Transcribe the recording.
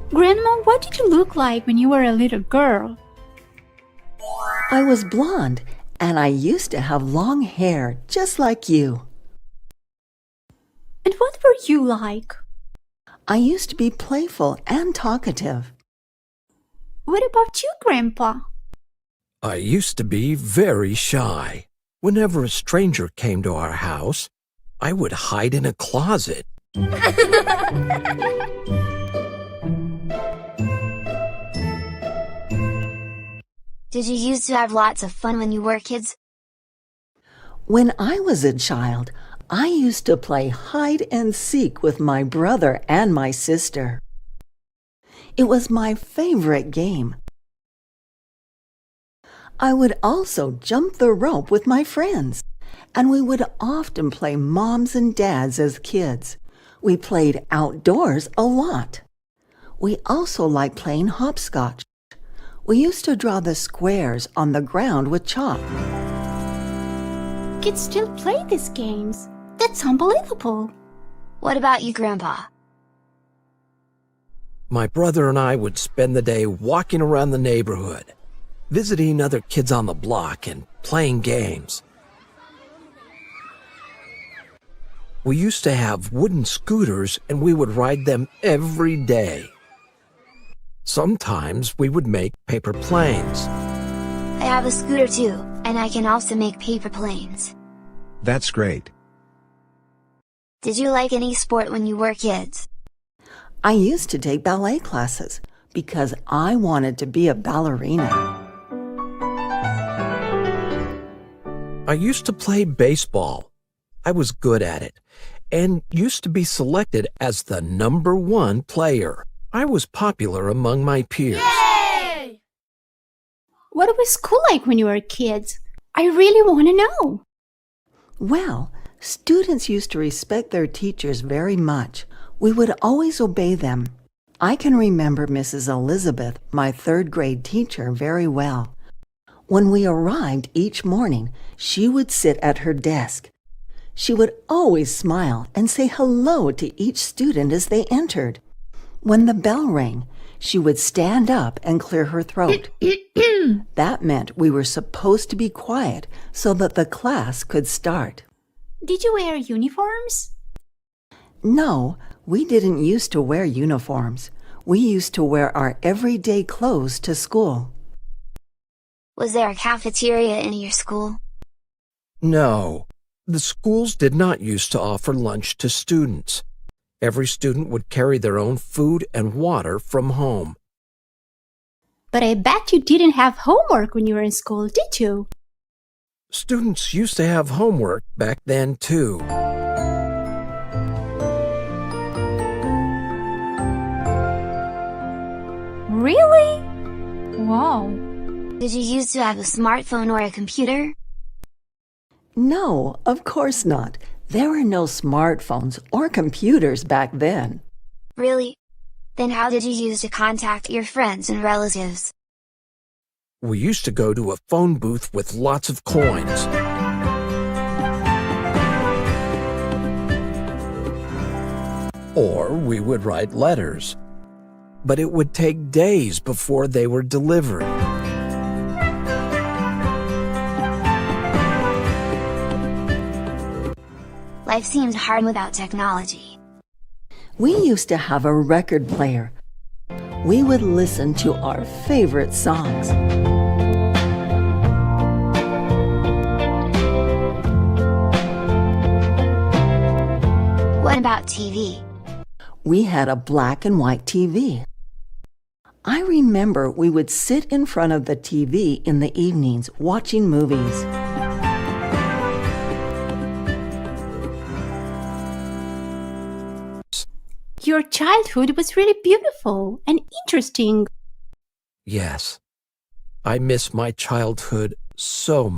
Grandma, what did you look like when you were a little girl? I was blonde, and I used to have long hair, just like you. And what were you like? I used to be playful and talkative. What about you, Grandpa? I used to be very shy. Whenever a stranger came to our house, I would hide in a closet. Did you used to have lots of fun when you were kids? When I was a child, I used to play hide and seek with my brother and my sister. It was my favorite game. I would also jump the rope with my friends, and we would often play moms and dads as kids. We played outdoors a lot. We also liked playing hopscotch. We used to draw the squares on the ground with chalk. Kids still play these games. That's unbelievable. What about you, Grandpa? My brother and I would spend the day walking around the neighborhood, visiting other kids on the block and playing games. We used to have wooden scooters and we would ride them every day. Sometimes we would make paper planes. I have a scooter too, and I can also make paper planes. That's great. Did you like any sport when you were kids? I used to take ballet classes because I wanted to be a ballerina. I used to play baseball. I was good at it and used to be selected as the #1 player. I was popular among my peers. Yay! What was school like when you were kids? I really want to know. Well, students used to respect their teachers very much. We would always obey them. I can remember Mrs. Elizabeth, my third-grade teacher, very well. When we arrived each morning, she would sit at her desk. She would always smile and say hello to each student as they entered. When the bell rang, she would stand up and clear her throat. That meant we were supposed to be quiet so that the class could start. Did you wear uniforms? No, we didn't used to wear uniforms. We used to wear our everyday clothes to school. Was there a cafeteria in your school? No, the schools did not used to offer lunch to students. Every student would carry their own food and water from home. But I bet you didn't have homework when you were in school, did you? Students used to have homework back then, too. Really? Wow. Did you used to have a smartphone or a computer? No, of course not. There were no smartphones or computers back then. Really? Then how did you use to contact your friends and relatives? We used to go to a phone booth with lots of coins. Or we would write letters. But it would take days before they were delivered. Life seems hard without technology. We used to have a record player. We would listen to our favorite songs. What about TV? We had a black and white TV. I remember we would sit in front of the TV in the evenings watching movies. Your childhood was really beautiful and interesting. Yes, I miss my childhood so much.